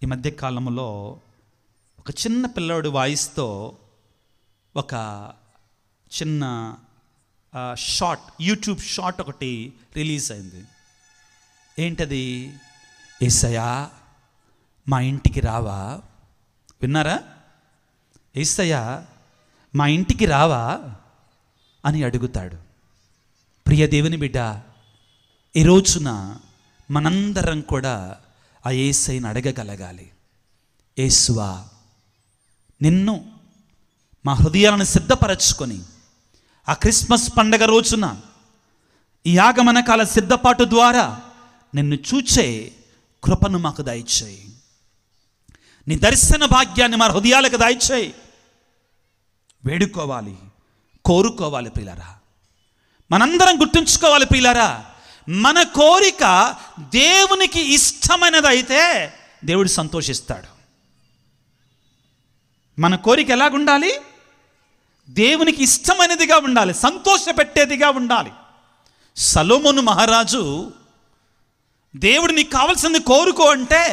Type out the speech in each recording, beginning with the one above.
ఈ మధ్య కాలంలో ఒక చిన్న పిల్లాడు వాయిస్తో ఒక చిన్న షార్ట్, యూట్యూబ్ షార్ట్ ఒకటి రిలీజ్ అయింది. ఏంటది? యేసయ్యా మా ఇంటికి రావా? విన్నారా? యేసయ్యా మా ఇంటికి రావా అని అడుగుతాడు. ప్రియ దేవుని బిడ్డ, ఈ రోజున మనందరం కూడా ఆ యేసయ్యను అడగగలగాలి. యేసువా, నిన్ను మా హృదయాలను సిద్ధపరచుకొని ఆ క్రిస్మస్ పండగ రోజున ఈ ఆగమన కాల సిద్ధపాటు ద్వారా నిన్ను చూచే కృపను మాకు దయచేయి. నీ దర్శన భాగ్యాన్ని మా హృదయాలకు దయచేయి. వేడుకోవాలి, కోరుకోవాలి ప్రియులారా. మనందరం గుర్తుంచుకోవాలి ప్రియులారా, మన కోరిక దేవునికి ఇష్టమైనది అయితే దేవుడు సంతోషిస్తాడు. మన కోరిక ఎలాగుండాలి? దేవునికి ఇష్టమైనదిగా ఉండాలి, సంతోషపెట్టేదిగా ఉండాలి. సొలొమోను మహారాజు దేవుడు నీకు కావాల్సింది కోరుకో అంటే,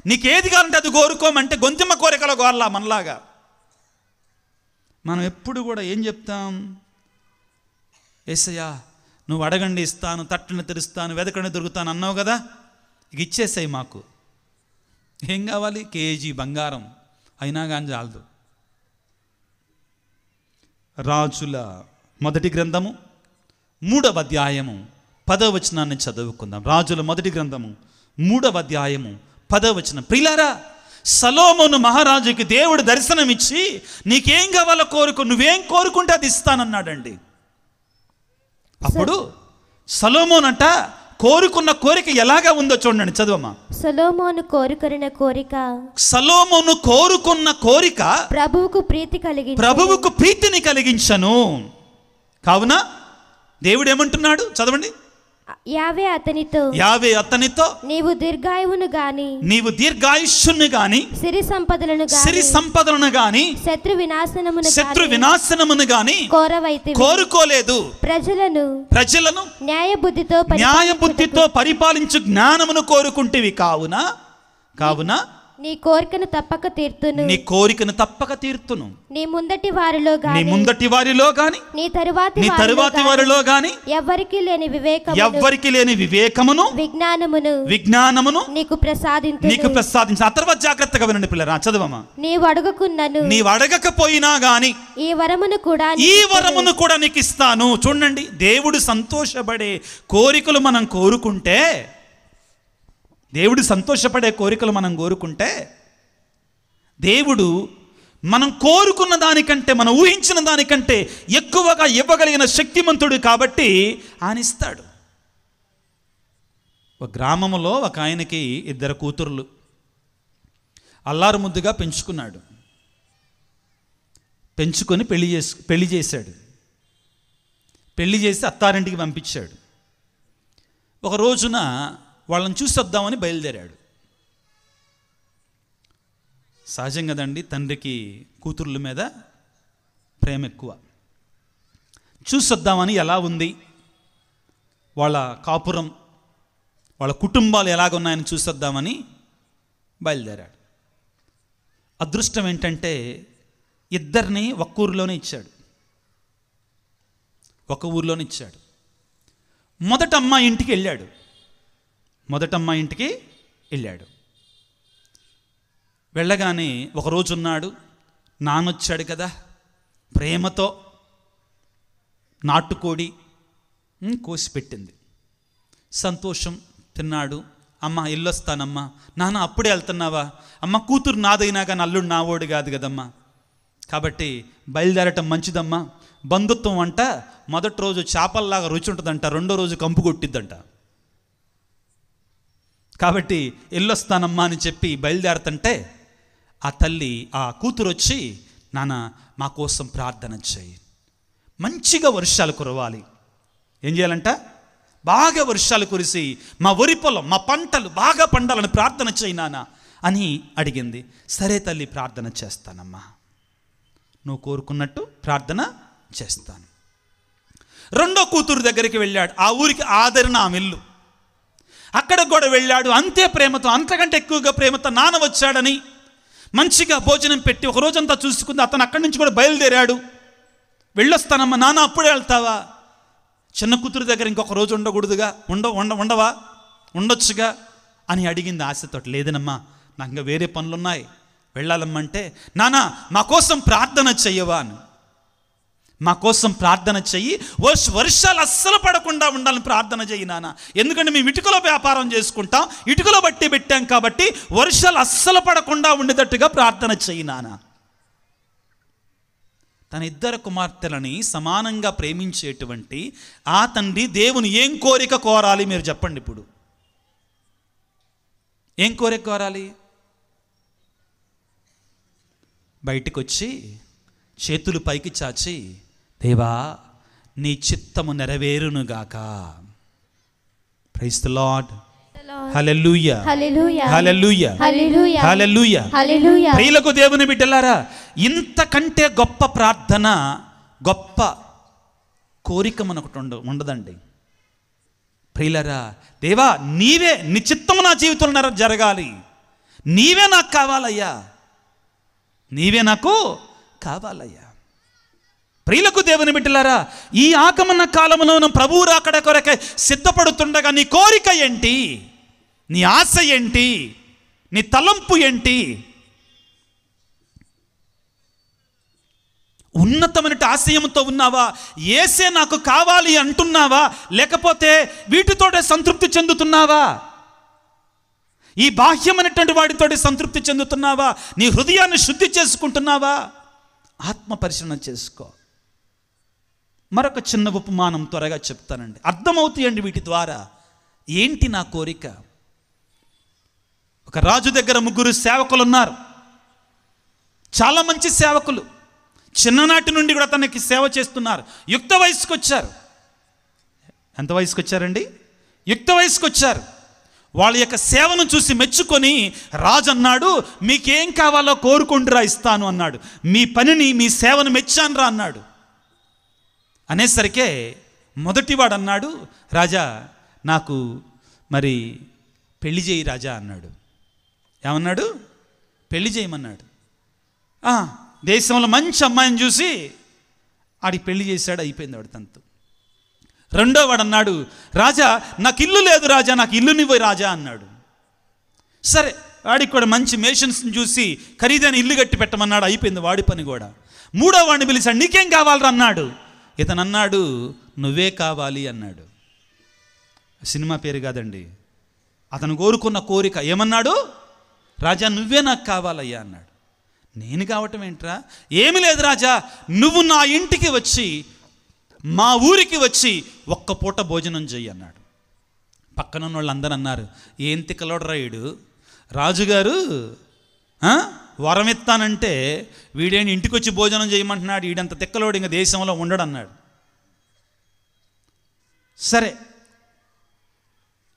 నీకేది కావాలంటే అది కోరుకోమంటే గొంతుమ కోరికలో కోరలా మనలాగా. మనం ఎప్పుడు కూడా ఏం చెప్తాం? యేసయ్యా నువ్వు అడగండి ఇస్తాను, తట్టుని తెరుస్తాను, వెదకండి దొరుకుతాను అన్నావు కదా, ఇక ఇచ్చేసాయి. మాకు ఏం కావాలి? కేజీ బంగారం అయినా కానీ చాలదు. రాజుల మొదటి గ్రంథము 3వ అధ్యాయము 10వ వచనాన్ని చదువుకుందాం. రాజుల మొదటి గ్రంథము 3వ అధ్యాయము 10వ వచనం. ప్రియులారా, సొలొమోను మహారాజుకి దేవుడు దర్శనమిచ్చి నీకేం కావాలో కోరుకో, నువ్వేం కోరుకుంటే అది ఇస్తానన్నాడండి. అప్పుడు సొలొమోను అంట కోరుకున్న కోరిక ఎలాగా ఉందో చూడండి, చదువమ్మా. సొలొమోను కోరుకున్న కోరిక, సొలొమోను కోరుకున్న కోరిక ప్రభువుకు ప్రీతిని కలిగించను. కావున దేవుడు ఏమంటున్నాడు? చదవండి. యావే అతనితో నీవు దీర్ఘాయువును గాని సిరి సంపదలను గాని శత్రు వినాశనమును గాని కోరుకోలేదు. ప్రజలను న్యాయబుద్ధితో పరిపాలించు జ్ఞానమును కోరుకుంటేవి. కావున నీ కోరికను తప్పక తీర్తును. నీ ముందటి వారిలో గాని నీ తరువాతి వారిలో గాని ఎవ్వరికి లేని వివేకమును విజ్ఞానమును నీకు ప్రసాదించు. ఆ తర్వాత జాగ్రత్తగా వినండి పిల్లరా, చదవమ్మా. నీవు అడగకపోయినా గాని ఈ వరమును కూడా నీకు ఇస్తాను. చూడండి, దేవుడు సంతోషపడే కోరికలు మనం కోరుకుంటే, దేవుడు సంతోషపడే కోరికలు మనం కోరుకుంటే, దేవుడు మనం కోరుకున్న దానికంటే, మనం ఊహించిన దానికంటే ఎక్కువగా ఇవ్వగలిగిన శక్తిమంతుడు కాబట్టి ఆయన ఇస్తాడు. ఒక గ్రామంలో ఒక ఆయనకి 2 కూతుర్లు. అల్లారు ముద్దుగా పెంచుకున్నాడు. పెంచుకొని పెళ్లి చేశాడు. పెళ్లి చేసి అత్తారింటికి పంపించాడు. ఒక రోజున వాళ్ళని చూసొద్దామని బయలుదేరాడు. సహజం కదండి, తండ్రికి కూతుర్ల మీద ప్రేమ ఎక్కువ. చూసొద్దామని ఎలా ఉంది వాళ్ళ కాపురం, వాళ్ళ కుటుంబాలు ఎలాగున్నాయని చూసొద్దామని బయలుదేరాడు. అదృష్టం ఏంటంటే ఇద్దరిని ఒక ఊరిలోనే ఇచ్చాడు. మొదట అమ్మాయి ఇంటికి వెళ్ళాడు. వెళ్ళగానే ఒకరోజు ఉన్నాడు. నాన్నొచ్చాడు కదా, ప్రేమతో నాటుకోడి కోసి పెట్టింది. సంతోషం, తిన్నాడు. అమ్మ ఇల్లొస్తానమ్మా. నాన్న అప్పుడే వెళ్తున్నావా? అమ్మ కూతురు నాదైనా కానీ అల్లుడు నావోడు కాదు కదమ్మా, కాబట్టి బయలుదేరటం మంచిదమ్మా. బంధుత్వం అంట మొదటి రోజు చేపల్లాగా రుచి ఉంటుందంట, రెండో రోజు కంపు కొట్టిద్దంట. కాబట్టి ఎల్లొస్తానమ్మా అని చెప్పి బయలుదేరుతుంటే ఆ తల్లి, ఆ కూతురు వచ్చి, నాన్న మా కోసం ప్రార్థన చేయి, మంచిగా వర్షాలు కురవాలి. ఏం చేయాలంట? బాగా వర్షాలు కురిసి మా వరి పొలం, మా పంటలు బాగా పండాలని ప్రార్థన చేయి నాన్న అని అడిగింది. సరే తల్లి, ప్రార్థన చేస్తానమ్మా, నువ్వు కోరుకున్నట్టు ప్రార్థన చేస్తాను. రెండో కూతురు దగ్గరికి వెళ్ళాడు. ఆ ఊరికి ఆదరణ ఆమె ఇల్లు. అక్కడికి కూడా వెళ్ళాడు, అంతే ప్రేమతో, అంతకంటే ఎక్కువగా ప్రేమతో నాన్న వచ్చాడని మంచిగా భోజనం పెట్టి ఒక రోజంతా చూసుకుంది. అతను అక్కడి నుంచి కూడా బయలుదేరాడు. వెళ్ళొస్తానమ్మా. నాన్న అప్పుడే వెళ్తావా? చిన్న కూతురు దగ్గర ఇంకొక రోజు ఉండకూడదుగా, ఉండవా, ఉండొచ్చుగా అని అడిగింది ఆశతో. లేదనమ్మా, నాకు ఇంకా వేరే పనులున్నాయి, వెళ్ళాలమ్మంటే, నాన్న మా కోసం ప్రార్థన చెయ్యవా అని. మా కోసం ప్రార్థన చెయ్యి, వర్షాలు అస్సలు పడకుండా ఉండాలని ప్రార్థన చెయ్యి నాన్న. ఎందుకంటే మేము ఇటుకలో వ్యాపారం చేసుకుంటాం, ఇటుకలో బట్టి పెట్టాం కాబట్టి వర్షాలు అస్సలు పడకుండా ఉండేటట్టుగా ప్రార్థన చెయ్యి నాన్న. తన ఇద్దరు కుమార్తెలని సమానంగా ప్రేమించేటువంటి ఆ తండ్రి దేవుని ఏం కోరిక కోరాలి మీరు చెప్పండి. ఇప్పుడు ఏం కోరిక కోరాలి? బయటికి వచ్చి చేతులు పైకి చాచి, దేవా నీ చిత్తము నెరవేరునుగాక. Praise the Lord. Hallelujah, hallelujah, hallelujah, hallelujah, hallelujah, hallelujah. ప్రియులకు దేవుని బిడ్డలారా, ఇంతకంటే గొప్ప ప్రార్థన, గొప్ప కోరిక మనకు ఉండదండి. ప్రియులరా, దేవా నీవే, నీ చిత్తము నా జీవితంలో జరగాలి, నీవే నాకు కావాలయ్యా, నీవే నాకు కావాలయ్యా. ప్రియులకు దేవుని బిడ్డలారా, ఈ ఆగమన కాలంలో ప్రభువు రాకడ కొరకై సిద్ధపడుతుండగా నీ కోరిక ఏంటి? నీ ఆశ ఏంటి? నీ తలంపు ఏంటి? ఉన్నతమైన ఆశయంతో ఉన్నావా? యేసే నాకు కావాలి అంటున్నావా? లేకపోతే వీటితోటే సంతృప్తి చెందుతున్నావా? ఈ బాహ్యమైనటువంటి వాటితోటి సంతృప్తి చెందుతున్నావా? నీ హృదయాన్ని శుద్ధి చేసుకుంటున్నావా? ఆత్మ పరిశీలన చేసుకో. మరొక చిన్న ఉపమానం త్వరగా చెప్తానండి, అర్థమవుతాయండి వీటి ద్వారా. ఏంటి నా కోరిక? ఒక రాజు దగ్గర 3 సేవకులు ఉన్నారు. చాలా మంచి సేవకులు, చిన్ననాటి నుండి కూడా తనకి సేవ చేస్తున్నారు. యుక్త వయసుకు వచ్చారు. ఎంత వయసుకు వచ్చారండి? యుక్త వయసుకు వచ్చారు. వాళ్ళ యొక్క సేవను చూసి మెచ్చుకొని రాజు అన్నాడు, మీకేం కావాలో కోరుకుంటురా ఇస్తాను అన్నాడు. మీ పనిని, మీ సేవను మెచ్చానురా అన్నాడు. అనేసరికే మొదటివాడు అన్నాడు, రాజా నాకు మరి పెళ్లి చేయి రాజా అన్నాడు. ఏమన్నాడు? పెళ్లి చేయమన్నాడు. దేశంలో మంచి అమ్మాయిని చూసి ఆడికి పెళ్లి చేశాడు, అయిపోయింది వాడు తంతు. రెండో వాడు అన్నాడు, రాజా నాకు ఇల్లు లేదు రాజా, నాకు ఇల్లునివ్వు రాజా అన్నాడు. సరే, వాడికి కూడా మంచి మేషన్స్ని చూసి ఖరీదైన ఇల్లు కట్టి పెట్టమన్నాడు, అయిపోయింది వాడి పని కూడా. మూడో వాడిని పిలిచాడు, నీకేం కావాలరా అన్నాడు. ఇతను అన్నాడు, నువ్వే కావాలి అన్నాడు. సినిమా పేరు కాదండి, అతను కోరుకున్న కోరిక. ఏమన్నాడు? రాజా నువ్వే నాకు కావాలయ్యా అన్నాడు. నేను కావటం ఏంట్రా? ఏమి లేదు రాజా, నువ్వు నా ఇంటికి వచ్చి, మా ఊరికి వచ్చి ఒక్క పూట భోజనం చెయ్యి అన్నాడు. పక్కన ఉన్న వాళ్ళు అందరూ అన్నారు, ఏం తిక్కలోడు రాయుడు, రాజుగారు వరం ఇస్తానంటే వీడేంటి ఇంటికి వచ్చి భోజనం చేయమంటున్నాడు, వీడంత తిక్కలోడు ఇంకా దేశంలో ఉండడు అన్నాడు. సరే,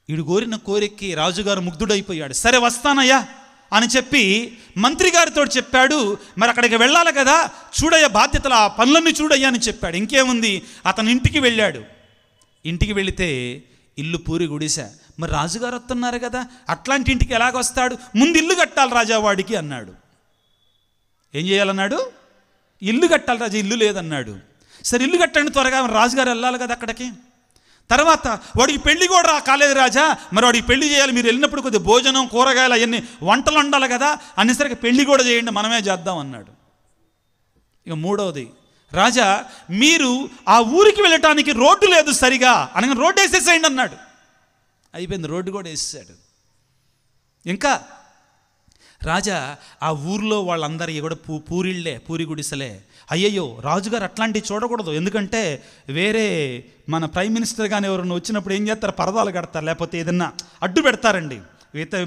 వీడు కోరిన కోరికకి రాజుగారు ముగ్ధుడైపోయాడు. సరే వస్తానయ్యా అని చెప్పి మంత్రి గారితో చెప్పాడు. మరి అక్కడికి వెళ్ళాలి కదా, చూడయ్యా బాధ్యతలు, ఆ పనులన్నీ చూడయ్యా అని చెప్పాడు. ఇంకేముంది, అతను ఇంటికి వెళ్ళాడు. ఇంటికి వెళితే ఇల్లు పూరి గుడిసా. మరి రాజుగారు వస్తున్నారు కదా, అట్లాంటి ఇంటికి ఎలాగొస్తాడు? ముందు ఇల్లు కట్టాలి రాజా వాడికి అన్నాడు. ఏం చేయాలన్నాడు? ఇల్లు కట్టాలి రాజా, ఇల్లు లేదన్నాడు. సరే ఇల్లు కట్టండి త్వరగా, రాజుగారు వెళ్ళాలి కదా అక్కడికి. తర్వాత వాడికి పెళ్లి కూడా కాలేదు రాజా, మరి వాడికి పెళ్లి చేయాలి, మీరు వెళ్ళినప్పుడు కొద్దిగా భోజనం, కూరగాయలు అవన్నీ వంటలు వండాలి కదా, అనేసరికి పెళ్లి కూడా చేయండి, మనమే చేద్దాం అన్నాడు. ఇక మూడవది, రాజా మీరు ఆ ఊరికి వెళ్ళటానికి రోడ్డు లేదు సరిగా, అనగా రోడ్డు వేసేసేయండి అన్నాడు. అయిపోయింది, రోడ్డు కూడా వేసేసాడు. ఇంకా రాజా ఆ ఊర్లో వాళ్ళందరి కూడా పూరిళ్ళే, పూరి గుడిసెలే. అయ్యయ్యో రాజుగారు అట్లాంటివి చూడకూడదు, ఎందుకంటే వేరే మన ప్రైమ్ మినిస్టర్ కానీ ఎవరైనా వచ్చినప్పుడు ఏం చేస్తారు, పరదాలు కడతారు, లేకపోతే ఏదన్నా అడ్డు పెడతారండి.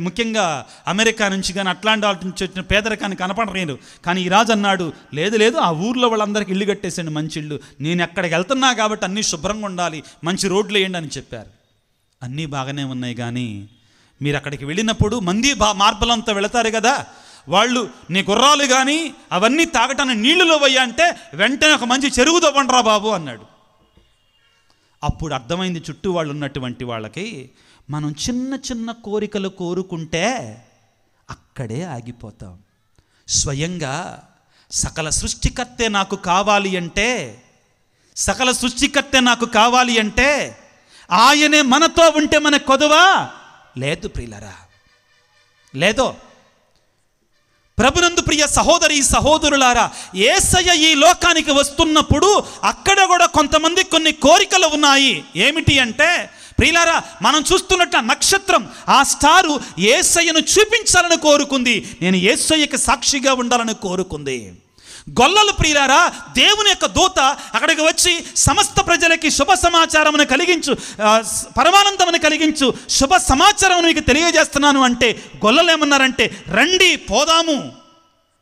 ముఖ్యంగా అమెరికా నుంచి కానీ అట్లాంటి వాళ్ళ నుంచి వచ్చిన పేదరికాన్ని కనపడలేరు. కానీ ఈ రాజు అన్నాడు, లేదు లేదు, ఆ ఊర్లో వాళ్ళందరికీ ఇల్లు కట్టేసండి, మంచి ఇల్లు, నేను ఎక్కడికి వెళ్తున్నా కాబట్టి అన్నీ శుభ్రంగా ఉండాలి, మంచి రోడ్లు వేయండి అని చెప్పారు. అన్నీ బాగానే ఉన్నాయి, కానీ మీరు అక్కడికి వెళ్ళినప్పుడు మంది మార్బలంతా వెళతారు కదా, వాళ్ళు నీ గుర్రాలు కానీ అవన్నీ తాగటానికి నీళ్లులో పోయా అంటే వెంటనే ఒక మంచి చెరువు తవ్వండిరా బాబు అన్నాడు. అప్పుడు అర్థమైంది చుట్టూ వాళ్ళు ఉన్నటువంటి వాళ్ళకి, మనం చిన్న చిన్న కోరికలు కోరుకుంటే అక్కడే ఆగిపోతాం. స్వయంగా సకల సృష్టికర్తే నాకు కావాలి అంటే, సకల సృష్టికర్తే నాకు కావాలి అంటే ఆయనే మనతో ఉంటే మన కొదవా లేదు ప్రియులరా, లేదో. ప్రభునందు ప్రియ సహోదరి సహోదరులారా, యేసయ్య ఈ లోకానికి వస్తున్నప్పుడు అక్కడ కూడా కొంతమంది కొన్ని కోరికలు ఉన్నాయి. ఏమిటి అంటే ప్రియులారా, మనం చూస్తున్నట్టు నక్షత్రం, ఆ స్టారు యేసయ్యను చూపించాలని కోరుకుంది. నేను యేసయ్యకి సాక్షిగా ఉండాలని కోరుకుంది. గొల్లలు ప్రియులారా, దేవుని యొక్క దూత అక్కడికి వచ్చి సమస్త ప్రజలకి శుభ సమాచారమును కలిగించు, పరమానందమును కలిగించు, శుభ సమాచారం మీకు తెలియజేస్తున్నాను అంటే గొల్లలు ఏమన్నారంటే, రండి పోదాము,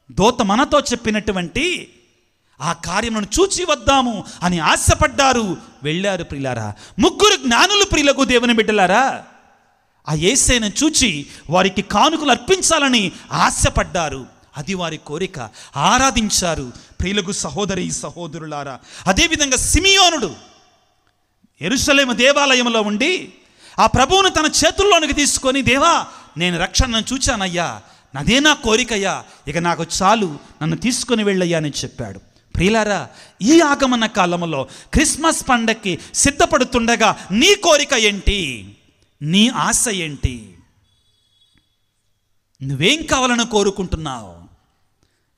దూత మనతో చెప్పినటువంటి ఆ కార్యమును చూచి వద్దాము అని ఆశపడ్డారు, వెళ్ళారు ప్రియులారా. ముగ్గురు జ్ఞానులు ప్రియులకు దేవుని బిడ్డలారా, ఆ యేసయ్యను చూచి వారికి కానుకలు అర్పించాలని ఆశపడ్డారు. అది వారి కోరిక, ఆరాధించారు. ప్రియులకు సహోదరి సహోదరులారా, అదేవిధంగా సిమియోనుడు యెరూషలేము దేవాలయంలో ఉండి ఆ ప్రభువును తన చేతుల్లోనికి తీసుకొని, దేవా నేను రక్షణను చూచానయ్యా, నాదే నా కోరికయ్యా, ఇక నాకు చాలు, నన్ను తీసుకొని వెళ్ళయ్యా అని చెప్పాడు. ప్రియులారా, ఈ ఆగమన కాలంలో క్రిస్మస్ పండగకి సిద్ధపడుతుండగా నీ కోరిక ఏంటి? నీ ఆశ ఏంటి? నువ్వేం కావాలని కోరుకుంటున్నావు?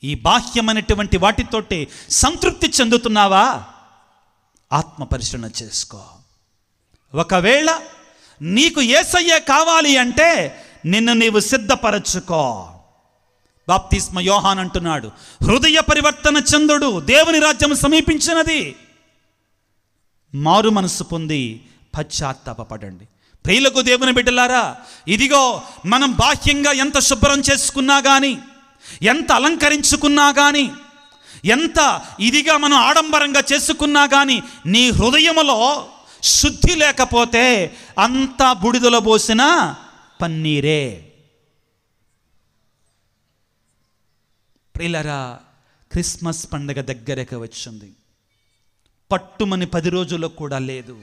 ఈ బాహ్యమైనటువంటి వాటితోటి సంతృప్తి చెందుతున్నావా? ఆత్మ పరిశీలన చేసుకో. ఒకవేళ నీకు యేసయ్య కావాలి అంటే నిన్ను నీవు సిద్ధపరచుకో. బాప్తిస్మ యోహాన్ అంటున్నాడు, హృదయ పరివర్తన చెందుడు, దేవుని రాజ్యం సమీపించినది, మారు మనసు పొంది పశ్చాత్తాపపడండి. ప్రియులకు దేవుని బిడ్డలారా, ఇదిగో మనం బాహ్యంగా ఎంత శుభ్రం చేసుకున్నా కానీ, ఎంత అలంకరించుకున్నా కానీ, ఎంత ఇదిగా మనం ఆడంబరంగా చేసుకున్నా కానీ, నీ హృదయములో శుద్ధి లేకపోతే అంతా బూడిదలో పోసిన పన్నీరే. ప్రియులారా, క్రిస్మస్ పండుగ దగ్గరకు వచ్చింది. పట్టుమని 10 రోజుల్లో కూడా లేదు.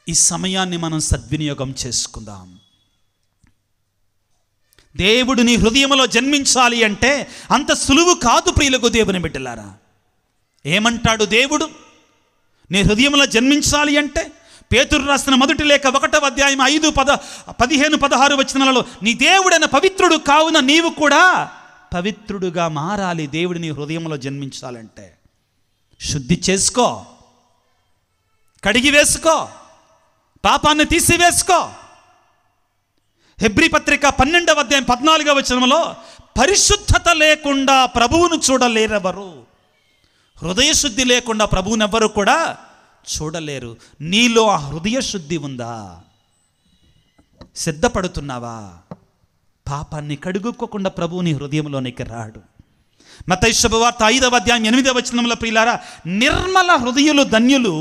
ఈ సమయాన్ని మనం సద్వినియోగం చేసుకుందాం. దేవుడు నీ హృదయంలో జన్మించాలి అంటే అంత సులువు కాదు ప్రియులకు దేవుని బిడ్డలారా. ఏమంటాడు దేవుడు? నీ హృదయంలో జన్మించాలి అంటే పేతురు రాసిన మొదటి లేఖ 1వ అధ్యాయం 5, 15, 16 వచనాలలో, నీ దేవుడైన పవిత్రుడు కావున నీవు కూడా పవిత్రుడుగా మారాలి. దేవుడు నీ హృదయంలో జన్మించాలంటే శుద్ధి చేసుకో, కడిగి వేసుకో, పాపాన్ని తీసివేసుకో. హెబ్రీ పత్రిక 12వ అధ్యాయం 14వ వచనంలో, పరిశుద్ధత లేకుండా ప్రభువును చూడలేరెవరు. హృదయ శుద్ధి లేకుండా ప్రభువునెవ్వరు కూడా చూడలేరు. నీలో ఆ హృదయ శుద్ధి ఉందా? సిద్ధపడుతున్నావా? పాపాన్ని కడుగుకోకుండా ప్రభువుని హృదయంలోనికి రాడు. మత్తయి శుభవార్త 5వ అధ్యాయం 8వ వచనంలో, ప్రియులారా, నిర్మల హృదయులు ధన్యులు,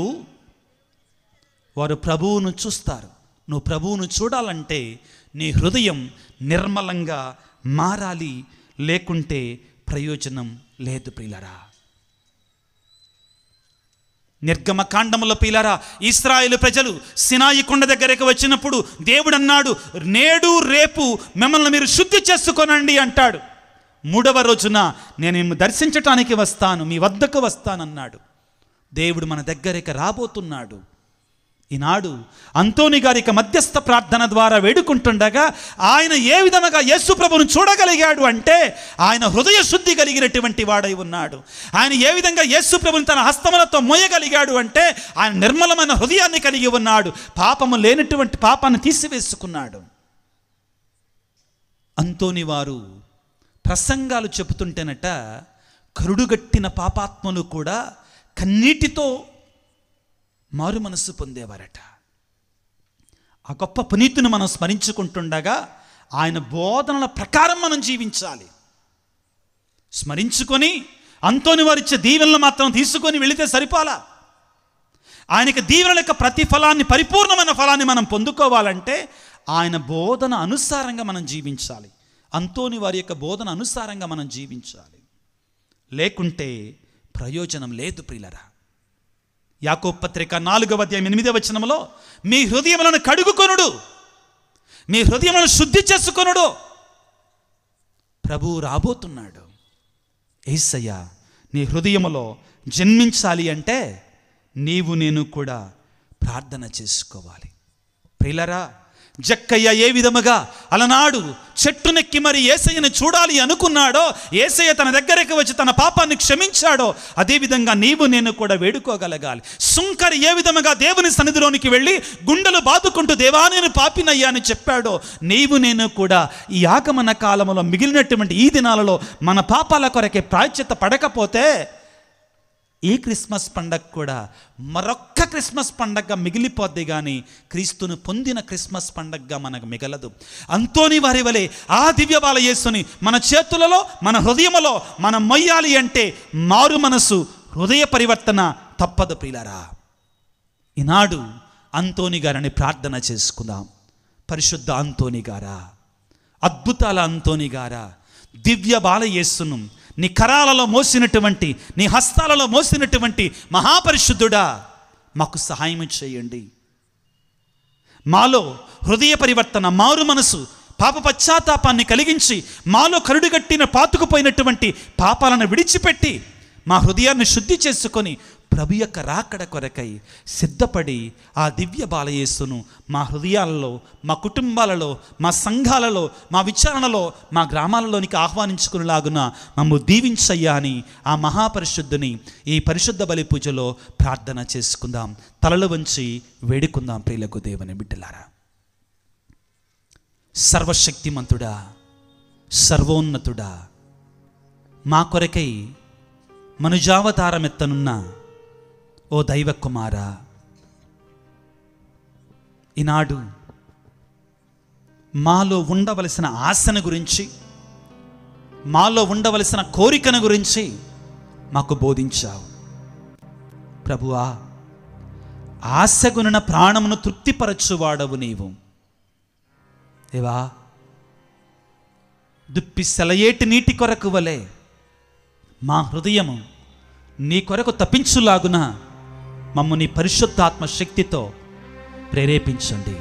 వారు ప్రభువును చూస్తారు. నువ్వు ప్రభువును చూడాలంటే నీ హృదయం నిర్మలంగా మారాలి, లేకుంటే ప్రయోజనం లేదు ప్రియులారా. నిర్గమకాండములో ప్రియులారా, ఇశ్రాయేలు ప్రజలు సినాయి కొండ దగ్గరకు వచ్చినప్పుడు దేవుడు అన్నాడు, నేడు రేపు మిమ్మల్ని మీరు శుద్ధి చేసుకోనండి అంటాడు. 3వ రోజున నేను మిమ్మల్ని దర్శించటానికి వస్తాను, మీ వద్దకు వస్తానన్నాడు. దేవుడు మన దగ్గరికి రాబోతున్నాడు. ఈనాడు అంతోని గారి మధ్యస్థ ప్రార్థన ద్వారా వేడుకుంటుండగా ఆయన ఏ విధంగా యేసు ప్రభువును చూడగలిగాడు అంటే ఆయన హృదయ శుద్ధి కలిగినటువంటి వాడై ఉన్నాడు. ఆయన ఏ విధంగా యేసు ప్రభువును తన హస్తములతో మోయగలిగాడు అంటే ఆయన నిర్మలమైన హృదయాన్ని కలిగి ఉన్నాడు. పాపము లేనటువంటి పాపాన్ని తీసివేసుకున్నాడు. అంతోని వారు ప్రసంగాలు చెబుతుంటేనట, కరుడుగట్టిన పాపాత్మలు కూడా కన్నీటితో మారు మనస్సు పొందేవారట. ఆ గొప్ప పునీతుని మనం స్మరించుకుంటుండగా ఆయన బోధనల ప్రకారం మనం జీవించాలి. స్మరించుకొని అంతోని వారిచ్చే దీవెనలు మాత్రం తీసుకొని వెళితే సరిపోలా. ఆయనకి దీవెనల యొక్క ప్రతిఫలాన్ని, పరిపూర్ణమైన ఫలాన్ని మనం పొందుకోవాలంటే ఆయన బోధన అనుసారంగా మనం జీవించాలి. అంతోని వారి యొక్క బోధన అనుసారంగా మనం జీవించాలి, లేకుంటే ప్రయోజనం లేదు ప్రియులరా. యాకోబు పత్రిక 4వ అధ్యాయం 8వ వచనంలో, మీ హృదయములను కడుగుకొనుడు, నీ హృదయమును శుద్ధి చేసుకొనుడు. ప్రభువు రాబోతున్నాడు. యేసయ్య నీ హృదయములో జన్మించాలి అంటే నీవు నేను కూడా ప్రార్థన చేసుకోవాలి. ప్రియులారా, జక్కయ్య ఏ విధముగా అలనాడు చెట్టునెక్కి మరి యేసయ్యను చూడాలి అనుకున్నాడో, యేసయ్య తన దగ్గరికి వచ్చి తన పాపాన్ని క్షమించాడో, అదేవిధంగా నీవు నేను కూడా వేడుకోగలగాలి. సుంకరి ఏ విధముగా దేవుని సన్నిధిలోనికి వెళ్ళి గుండెలు బాదుకుంటూ దేవా నేను పాపినయ్యా అని చెప్పాడో, నీవు నేను కూడా ఈ ఆగమన కాలంలో మిగిలినటువంటి ఈ దినాలలో మన పాపాల కొరకే ప్రాయశ్చిత్త పడకపోతే ఈ క్రిస్మస్ పండగ కూడా మరొక్క క్రిస్మస్ పండగగా మిగిలిపోద్ది, కానీ క్రీస్తును పొందిన క్రిస్మస్ పండగగా మనకు మిగలదు. అంతోని వారి వలె ఆ దివ్య బాల యేసుని మన చేతులలో మన హృదయములో మనం మొయ్యాలి అంటే మారు మనసు, హృదయ పరివర్తన తప్పదు. ప్రియులారా, ఈనాడు అంతోని గారిని ప్రార్థన చేసుకుందాం. పరిశుద్ధ అంతోని గారా, అద్భుతాల అంతోని గారా, దివ్య బాల యేసును నీ కరాలలో మోసినటువంటి, నీ హస్తాలలో మోసినటువంటి మహాపరిశుద్ధుడా, మాకు సహాయం చేయండి. మాలో హృదయ పరివర్తన, మారు మనసు, పాప పశ్చాత్తాపాన్ని కలిగించి మాలో కరుడుగట్టిన పాతుకుపోయినటువంటి పాపాలను విడిచిపెట్టి మా హృదయాన్ని శుద్ధి చేసుకొని ప్రభు యొక్క రాకడ కొరకై సిద్ధపడి ఆ దివ్య బాలయేసును మా హృదయాలలో, మా కుటుంబాలలో, మా సంఘాలలో, మా విచారణలో, మా గ్రామాలలోనికి ఆహ్వానించుకునేలాగున మమ్ము దీవించయ్యా అని ఆ మహాపరిశుద్ధుని ఈ పరిశుద్ధ బలి పూజలో ప్రార్థన చేసుకుందాం. తలలు వంచి వేడుకుందాం. ప్రియులకు దేవుని బిడ్డలారా, సర్వశక్తిమంతుడా, సర్వోన్నతుడా, మా కొరకై మనుజావతారమెత్తనున్న ఓ దైవ కుమారా, ఈనాడు మాలో ఉండవలసిన ఆశను గురించి, మాలో ఉండవలసిన కోరికను గురించి మాకు బోధించావు. ప్రభువా, ఆశగుణ ప్రాణమును తృప్తిపరచువాడవు నీవు. దేవా, దుప్పి సెలయేటి నీటి కొరకు వలె మా హృదయము నీ కొరకు తప్పించులాగున మమ్ము నీ పరిశుద్ధాత్మ శక్తితో ప్రేరేపించండి.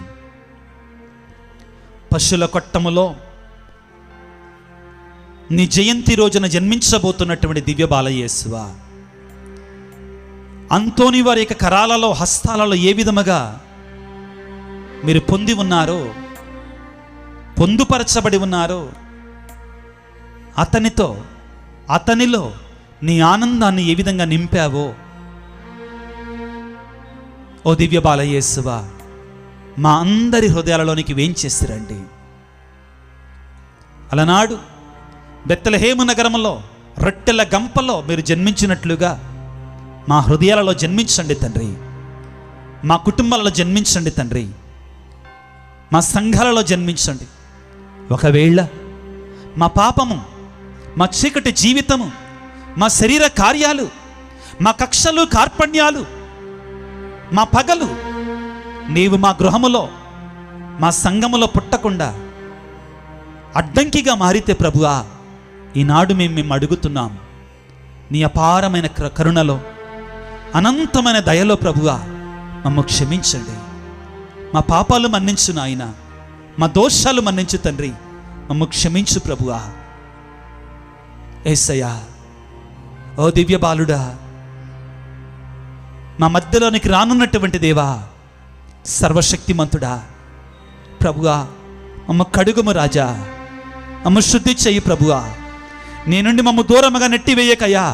పశుల కొట్టములో నీ జయంతి రోజున జన్మించబోతున్నటువంటి దివ్య బాలయేసువా, అంతోని వారి యొక్క కరాలలో, హస్తాలలో ఏ విధముగా మీరు పొంది ఉన్నారో, పొందుపరచబడి ఉన్నారో, అతనిలో నీ ఆనందాన్ని ఏ విధంగా నింపావో, ఓ దివ్య బాలయేసువా, మా అందరి హృదయాలలోనికి వేంచేసిరండి. అలనాడు బెత్లెహేము నగరంలో రొట్టెల గంపలో మీరు జన్మించినట్లుగా మా హృదయాలలో జన్మించండి తండ్రి. మా కుటుంబాలలో జన్మించండి తండ్రి. మా సంఘాలలో జన్మించండి. ఒకవేళ మా పాపము, మా చీకటి జీవితము, మా శరీర కార్యాలు, మా కక్షలు, కార్పణ్యాలు, మా పగలు నీవు మా గృహములో, మా సంఘములో పుట్టకుండా అడ్డంకిగా మారితే ప్రభువా, ఈనాడు మేము అడుగుతున్నాం. నీ అపారమైన కరుణలో, అనంతమైన దయలో ప్రభువా మమ్ము క్షమించండి. మా పాపాలు మన్నించు నాయన, మా దోషాలు మన్నించు తండ్రి, మమ్ము క్షమించు ప్రభువా. యేసయ్యా, ఓ దివ్య బాలుడా, మా మధ్యలోనికి రానున్నటువంటి దేవా, సర్వశక్తిమంతుడా, ప్రభువా మమ్మ కడుగుము రాజా, మమ్మ శుద్ధి చెయ్యి ప్రభువా. నీ నుండి మమ్మ దూరముగా నెట్టివేయకయ్యా.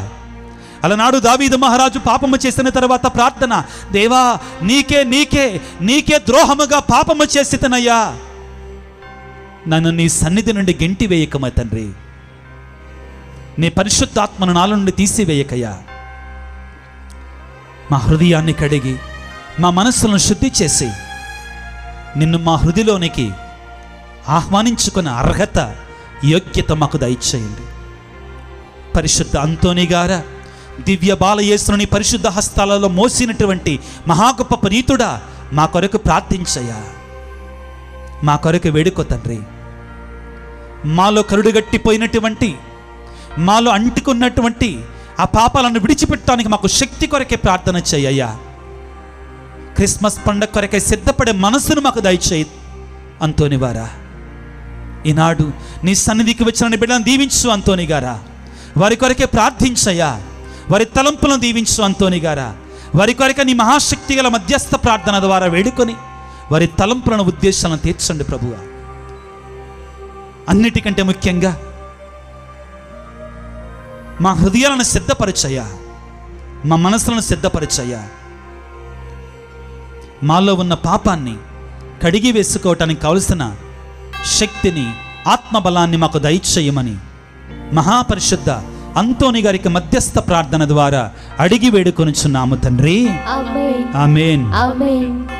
అలనాడు దావీదు మహారాజు పాపము చేసిన తర్వాత ప్రార్థన, దేవా నీకే నీకే నీకే ద్రోహముగా పాపము చేసితనయ్యా, నన్ను నీ సన్నిధి నుండి గెంటి వేయకమా తండ్రి. నీ పరిశుద్ధాత్మను నాలో నుండి తీసివేయకయ్యా. మా హృదయాన్ని కడిగి మా మనస్సులను శుద్ధి చేసి నిన్ను మా హృదయలోనికి ఆహ్వానించుకున్న అర్హత, యోగ్యత మాకు దయచేయండి. పరిశుద్ధ అంతోని గారా, దివ్య బాలయేసుని పరిశుద్ధ హస్తాలలో మోసినటువంటి మహా గొప్ప పునీతుడా, మా కొరకు ప్రార్థించయ్యా. మా కొరకు వేడుకో తండ్రి. మాలో కరుడుగట్టిపోయినటువంటి, మాలో అంటుకున్నటువంటి ఆ పాపాలను విడిచిపెట్టడానికి మాకు శక్తి కొరకే ప్రార్థన చేయ్యా. క్రిస్మస్ పండుగ కొరకే సిద్ధపడే మనసును మాకు దయచేయి. అంతోని వారా, ఈనాడు నీ సన్నిధికి వచ్చిన బిడ్డలను దీవించు అంతోని గారా. వారి కొరకే ప్రార్థించయ్యా. వారి తలంపులను దీవించు అంతోని గారా. వారి కొరకే నీ మహాశక్తి గల మధ్యస్థ ప్రార్థన ద్వారా వేడుకొని వారి తలంపులను ఉద్దేశాలను తీర్చండి ప్రభువా. అన్నిటికంటే ముఖ్యంగా మా హృదయాలను సిద్ధపరచయ్యా, మా మనసులను సిద్ధపరచయ్యా. మాలో ఉన్న పాపాన్ని కడిగి వేసుకోవటానికి కావలసిన శక్తిని, ఆత్మబలాన్ని మాకు దయచేయమని మహాపరిశుద్ధ అంతోని గారికి మధ్యస్థ ప్రార్థన ద్వారా అడిగి వేడుకొనుచున్నాము తండ్రి. ఆమేన్. ఆమేన్. ఆమేన్.